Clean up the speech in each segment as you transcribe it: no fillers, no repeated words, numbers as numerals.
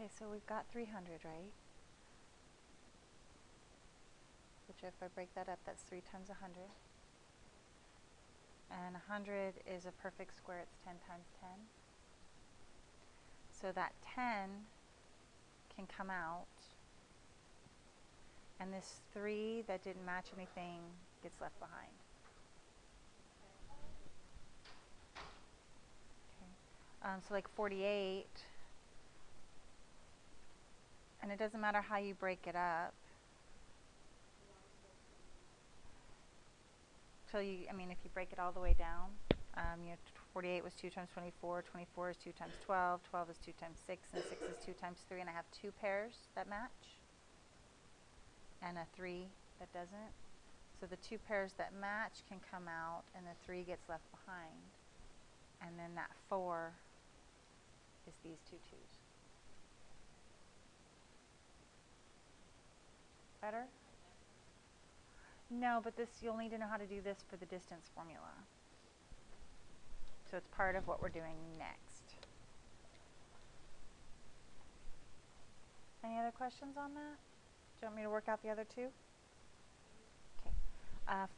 Okay, so we've got 300, right? Which if I break that up, that's 3 times 100. And 100 is a perfect square, it's 10 times 10. So that 10 can come out, and this 3 that didn't match anything gets left behind. Okay. So like 48, and it doesn't matter how you break it up. Till you, I mean, if you break it all the way down, 48 was 2 times 24, 24 is 2 times 12, 12 is 2 times 6, and 6 is 2 times 3, and I have 2 pairs that match, and a 3 that doesn't. So the 2 pairs that match can come out, and the 3 gets left behind, and then that 4 is these 2 2s. Better? No, but this, you'll need to know how to do this for the distance formula. So it's part of what we're doing next. Any other questions on that? Do you want me to work out the other two? Okay.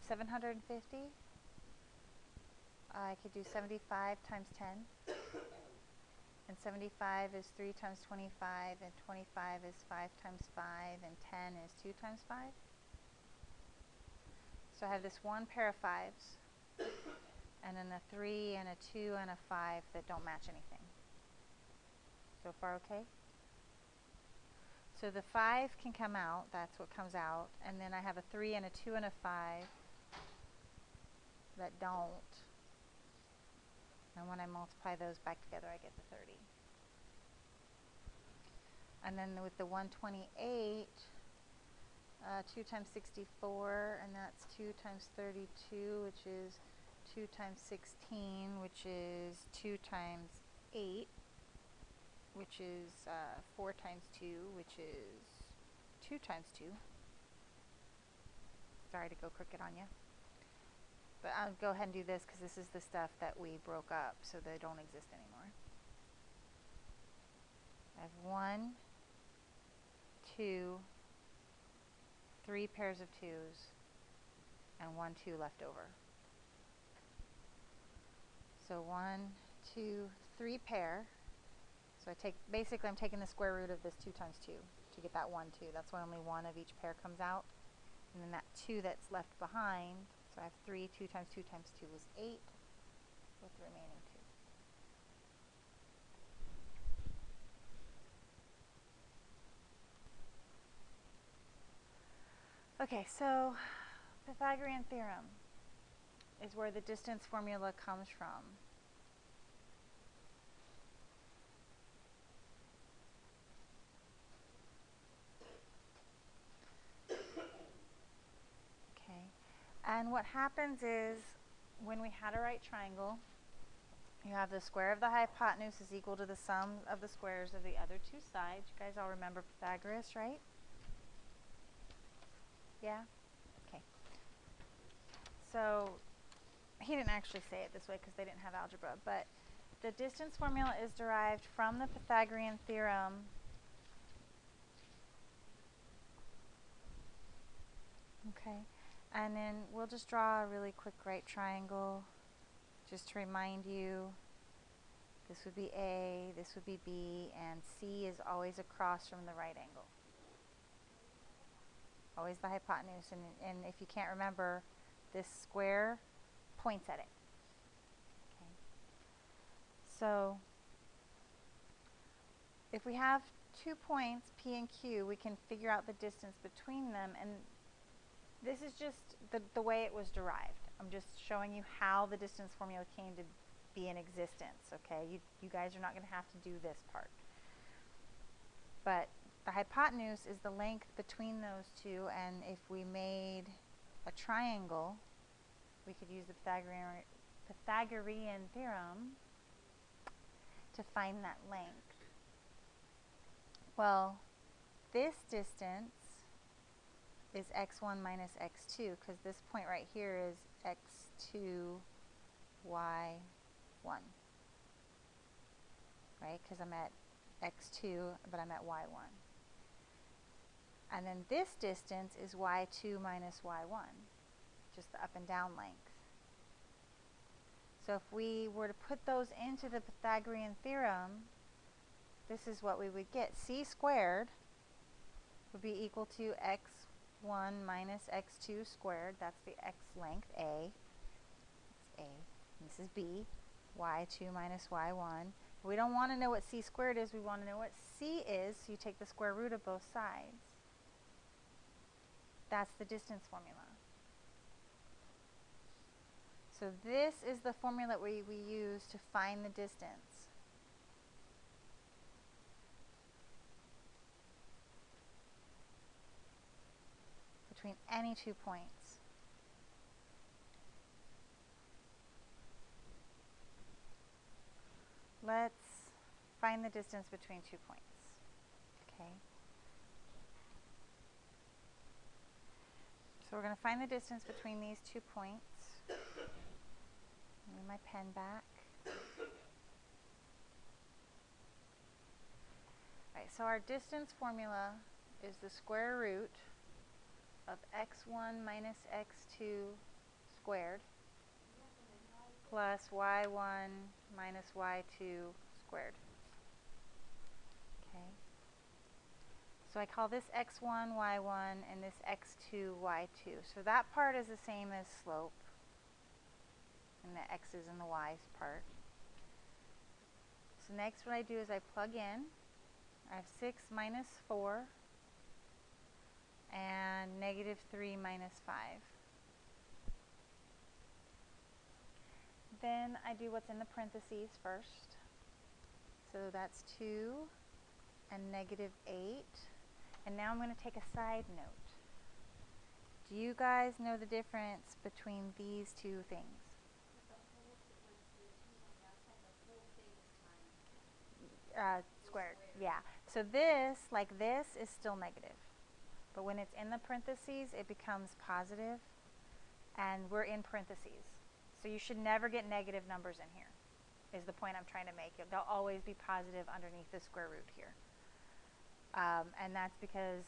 750. I could do 75 times 10. And 75 is 3 times 25, and 25 is 5 times 5, and 10 is 2 times 5. So I have this one pair of 5s, and then a 3 and a 2 and a 5 that don't match anything. So far okay? So the 5 can come out, that's what comes out, and then I have a 3 and a 2 and a 5 that don't. And when I multiply those back together, I get the 30. And then with the 128, 2 times 64, and that's 2 times 32, which is 2 times 16, which is 2 times 8, which is 4 times 2, which is 2 times 2. Sorry to go crooked on you. But I'll go ahead and do this because this is the stuff that we broke up, so they don't exist anymore. I have 1, 2, 3 pairs of 2s, and 1 2 left over. So 1, 2, 3 pair. So I take, basically I'm taking the square root of this 2 times 2 to get that 1 2. That's why only 1 of each pair comes out. And then that 2 that's left behind, so I have 3, 2 times 2 times 2 is 8, with the remaining 2. Okay, so Pythagorean theorem is where the distance formula comes from. Okay, and what happens is when we had a right triangle, you have the square of the hypotenuse is equal to the sum of the squares of the other 2 sides. You guys all remember Pythagoras, right? Yeah? Okay. So he didn't actually say it this way because they didn't have algebra, but the distance formula is derived from the Pythagorean theorem. Okay. And then we'll just draw a really quick right triangle just to remind you. This would be A, this would be B, and C is always across from the right angle. Always the hypotenuse, and if you can't remember, this square points at it. Okay. So if we have 2 points, P and Q, we can figure out the distance between them, and this is just the way it was derived. I'm just showing you how the distance formula came to be in existence, okay? You guys are not going to have to do this part. But the hypotenuse is the length between those two, and if we made a triangle, we could use the Pythagorean theorem to find that length. Well, this distance is x1 minus x2, because this point right here is x2, y1, right? Because I'm at x2, but I'm at y1. And then this distance is y2 minus y1, just the up and down length. So if we were to put those into the Pythagorean theorem, this is what we would get. C squared would be equal to x1 minus x2 squared. That's the x length, A. That's A. And this is B. Y2 minus y1. We don't want to know what c squared is. We want to know what c is. So you take the square root of both sides. That's the distance formula. So this is the formula that we use to find the distance. Between any 2 points. Let's find the distance between 2 points. Okay. So we're going to find the distance between these 2 points. Move my pen back. All right, so our distance formula is the square root of x1 minus x2 squared plus y1 minus y2 squared. Okay. So I call this x1, y1, and this x2, y2. So that part is the same as slope, and the x's and the y's part. So next what I do is I plug in. I have 6 minus 4 and negative 3 minus 5. Then I do what's in the parentheses first. So that's 2 and negative 8. And now I'm going to take a side note. Do you guys know the difference between these two things? Squared. Yeah. So this, like this, is still negative. But when it's in the parentheses, it becomes positive. And we're in parentheses. So you should never get negative numbers in here, is the point I'm trying to make. They'll always be positive underneath the square root here. And that's because,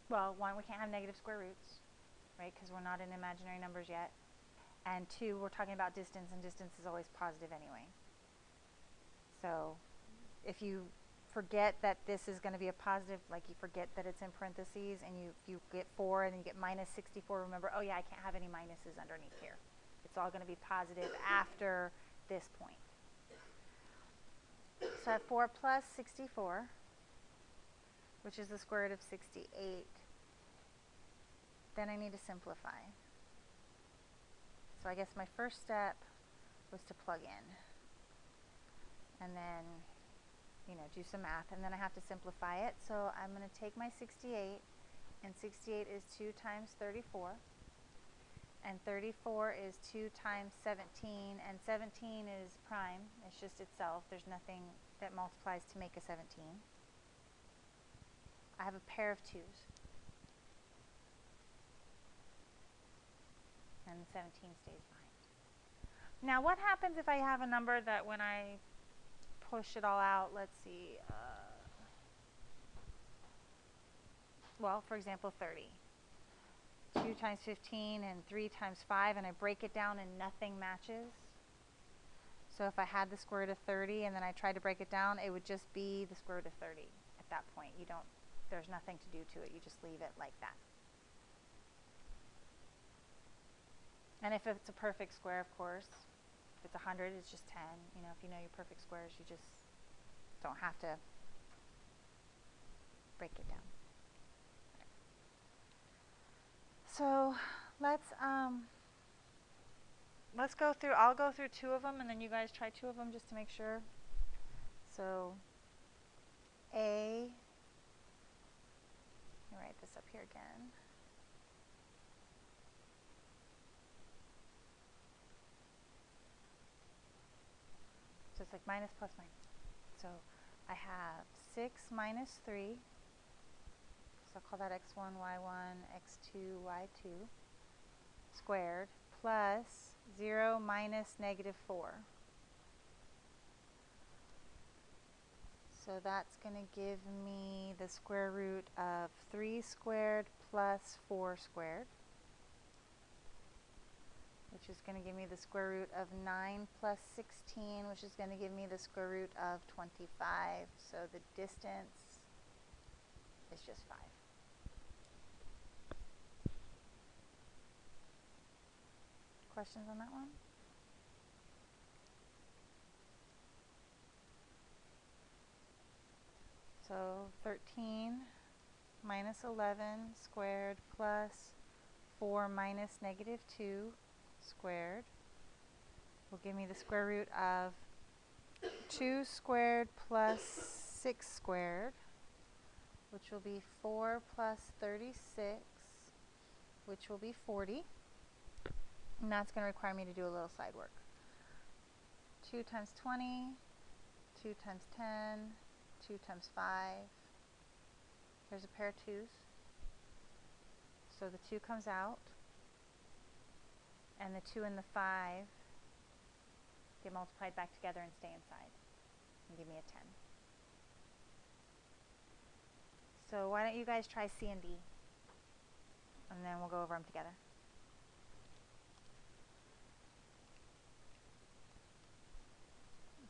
well, one, we can't have negative square roots, right, because we're not in imaginary numbers yet. And two, we're talking about distance, and distance is always positive anyway. So if you forget that this is going to be a positive, like you forget that it's in parentheses, and you get 4 and then you get minus 64, remember, oh yeah, I can't have any minuses underneath here. It's all going to be positive after this point. So I have 4 plus 64, which is the square root of 68. Then I need to simplify. So I guess my first step was to plug in. And then, do some math. And then I have to simplify it. So I'm going to take my 68, and 68 is 2 times 34. And 34 is 2 times 17, and 17 is prime. It's just itself. There's nothing that multiplies to make a 17. I have a pair of 2's. And 17 stays behind. Now what happens if I have a number that when I push it all out, let's see, well, for example, 30. 2 times 15 and 3 times 5, and I break it down and nothing matches. So if I had the square root of 30 and then I tried to break it down, it would just be the square root of 30 at that point. There's nothing to do to it. You just leave it like that. And if it's a perfect square, of course, if it's 100, it's just 10. If you know your perfect squares, you just don't have to break it down. So let's go through, I'll go through 2 of them, and then you guys try 2 of them just to make sure. So A, let me write this up here again. So it's like minus plus minus. So I have 6 minus 3. So I'll call that x1, y1, x2, y2 squared plus 0 minus negative 4. So that's going to give me the square root of 3 squared plus 4 squared, which is going to give me the square root of 9 plus 16, which is going to give me the square root of 25. So the distance is just 5. Questions on that one? So 13 minus 11 squared plus 4 minus negative 2 squared will give me the square root of 2 squared plus 6 squared, which will be 4 plus 36, which will be 40. And that's going to require me to do a little side work. 2 times 20, 2 times 10, 2 times 5. Here's a pair of 2's. So the 2 comes out, and the 2 and the 5 get multiplied back together and stay inside and give me a 10. So why don't you guys try C and D, and then we'll go over them together.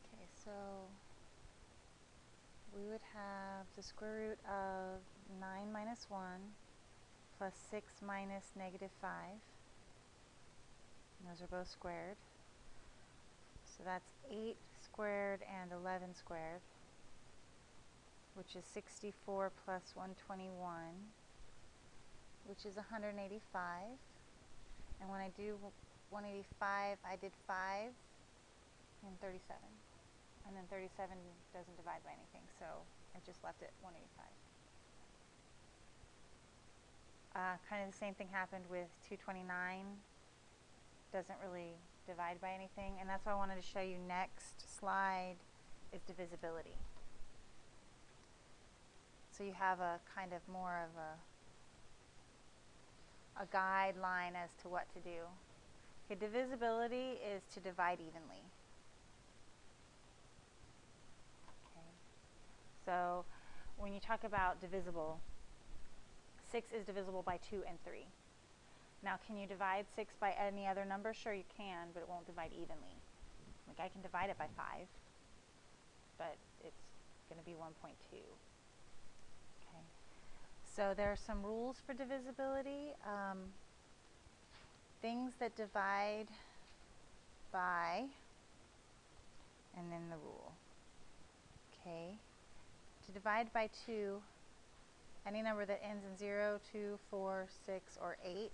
Okay, so we would have the square root of 9 minus 1 plus 6 minus negative 5. And those are both squared. So that's 8 squared and 11 squared, which is 64 plus 121, which is 185. And when I do 185, I did 5 and 37. And then 37 doesn't divide by anything, so I just left it 185. Kind of the same thing happened with 229. Doesn't really divide by anything, and that's what I wanted to show you next slide is divisibility. So you have a kind of more of a guideline as to what to do. Okay, divisibility is to divide evenly. Okay. So when you talk about divisible, 6 is divisible by 2 and 3. Now, can you divide 6 by any other number? Sure, you can, but it won't divide evenly. Like I can divide it by 5, but it's going to be 1.2. Okay. So there are some rules for divisibility. Things that divide by, and then the rule. Okay. To divide by 2, any number that ends in 0, 2, 4, 6, or 8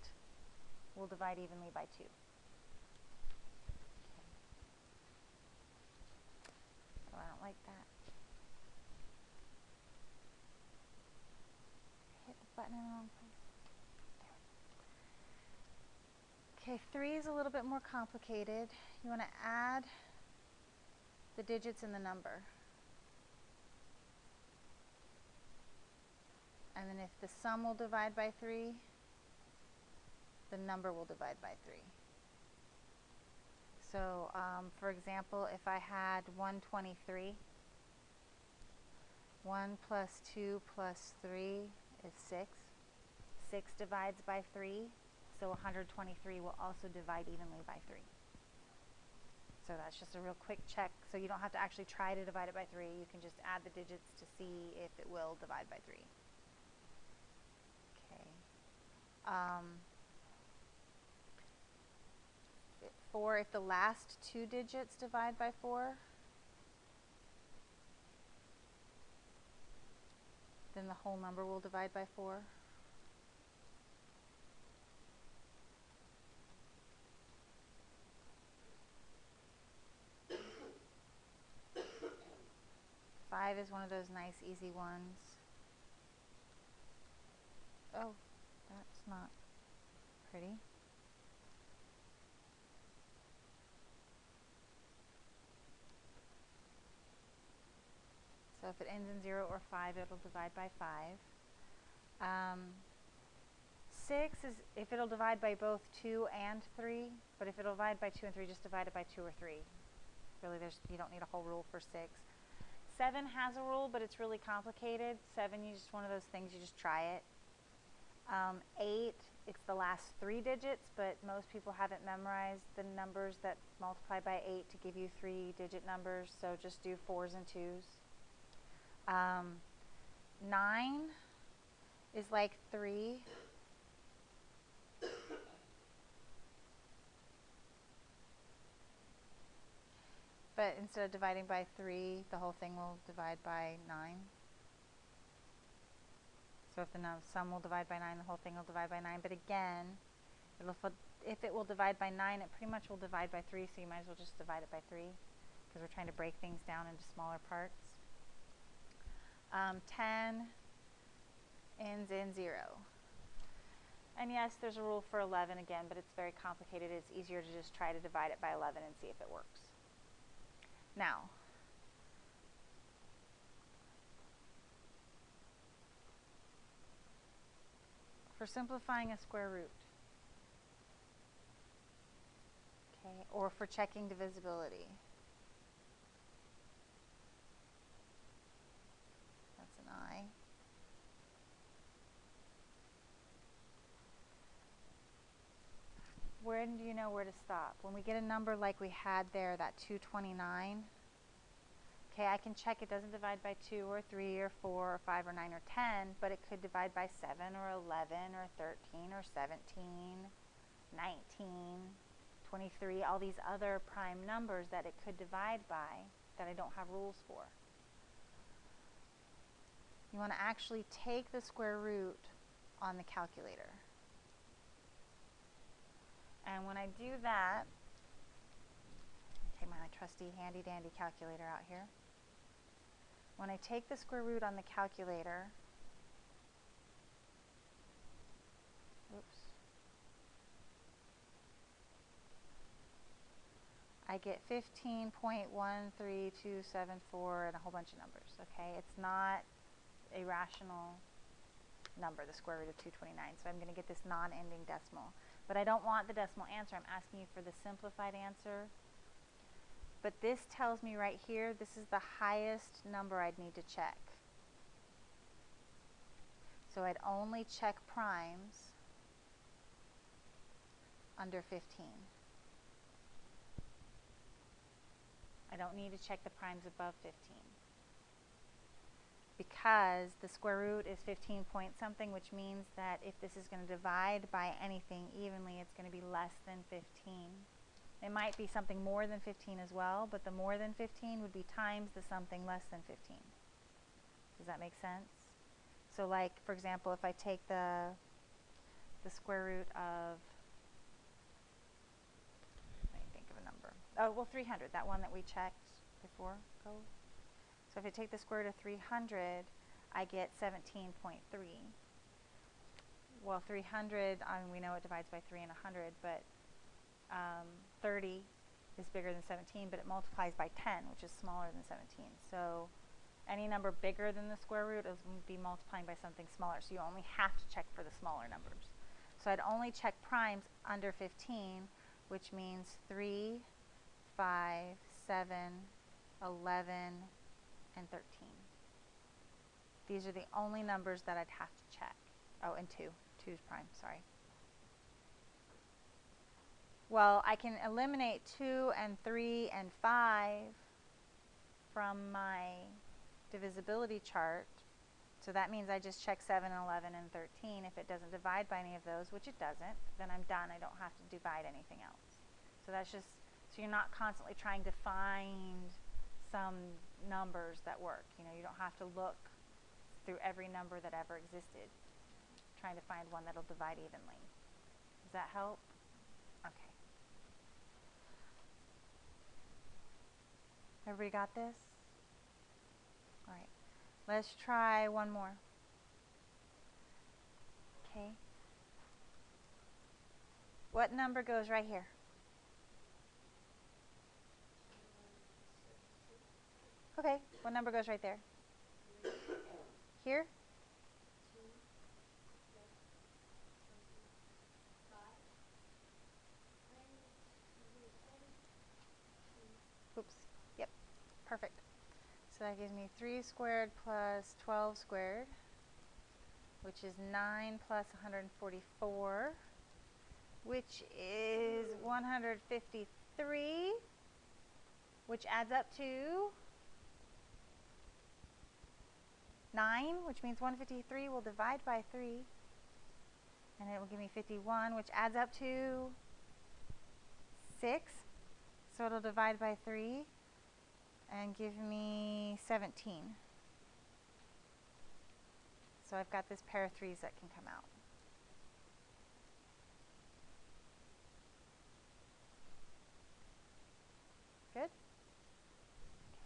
will divide evenly by 2. Okay. So I don't like that. Hit the button in the wrong place. There. Okay, 3 is a little bit more complicated. You want to add the digits in the number. And then if the sum will divide by 3, the number will divide by 3. So, for example, if I had 123, 1 plus 2 plus 3 is 6. 6 divides by 3, so 123 will also divide evenly by 3. So that's just a real quick check. So you don't have to actually try to divide it by 3. You can just add the digits to see if it will divide by 3. Okay. 4, if the last 2 digits divide by 4, then the whole number will divide by 4. Five is one of those nice, easy ones. Oh, that's not pretty. So if it ends in 0 or 5, it'll divide by 5. 6 is if it'll divide by both 2 and 3, but if it'll divide by 2 and 3, just divide it by 2 or 3. Really, you don't need a whole rule for 6. 7 has a rule, but it's really complicated. 7, you just one of those things, you just try it. 8, it's the last 3 digits, but most people haven't memorized the numbers that multiply by 8 to give you 3-digit numbers, so just do 4s and 2s. 9 is like 3. But instead of dividing by 3, the whole thing will divide by 9. So if the sum will divide by 9, the whole thing will divide by 9. But again, if it will divide by 9, it pretty much will divide by 3, so you might as well just divide it by 3, because we're trying to break things down into smaller parts. 10 ends in 0. And yes, there's a rule for 11 again, but it's very complicated. It's easier to just try to divide it by 11 and see if it works. Now, for simplifying a square root, okay, or for checking divisibility, that's an I. When do you know where to stop? When we get a number like we had there, that 229, okay, I can check it doesn't divide by 2 or 3 or 4 or 5 or 9 or 10, but it could divide by 7 or 11 or 13 or 17, 19, 23, all these other prime numbers that it could divide by that I don't have rules for. You want to actually take the square root on the calculator. And when I do that, take my trusty handy dandy calculator out here. When I take the square root on the calculator, oops, I get 15.13274 and a whole bunch of numbers, okay? It's not a rational number, the square root of 229, so I'm going to get this non-ending decimal. But I don't want the decimal answer. I'm asking you for the simplified answer. But this tells me right here, this is the highest number I'd need to check. So I'd only check primes under 15. I don't need to check the primes above 15. Because the square root is 15 point something, which means that if this is going to divide by anything evenly, it's going to be less than 15. It might be something more than 15 as well, but the more than 15 would be times the something less than 15. Does that make sense? So like, for example, if I take the square root of, let me think of a number. Oh, well, 300, that one that we checked before. Go. So if I take the square root of 300, I get 17.3. Well, 300, we know it divides by 3 and 100, but 30 is bigger than 17, but it multiplies by 10, which is smaller than 17. So any number bigger than the square root is going to be multiplying by something smaller. So you only have to check for the smaller numbers. So I'd only check primes under 15, which means 3, 5, 7, 11, and 13. These are the only numbers that I'd have to check. Oh, and 2. 2 is prime, sorry. Well, I can eliminate 2 and 3 and 5 from my divisibility chart. So that means I just check 7, 11, and 13. If it doesn't divide by any of those, which it doesn't, then I'm done. I don't have to divide anything else. So that's just, so you're not constantly trying to find some numbers that work. You know, you don't have to look through every number that ever existed, trying to find one that'll divide evenly. Does that help? Okay. Everybody got this? All right. Let's try one more. Okay. What number goes right here? Okay. What number goes right there? Here? Oops. Yep. Perfect. So that gives me 3 squared plus 12 squared, which is 9 plus 144, which is 153, which adds up to 9, which means 153 will divide by 3, and it will give me 51, which adds up to 6, so it'll divide by 3 and give me 17. So I've got this pair of 3s that can come out.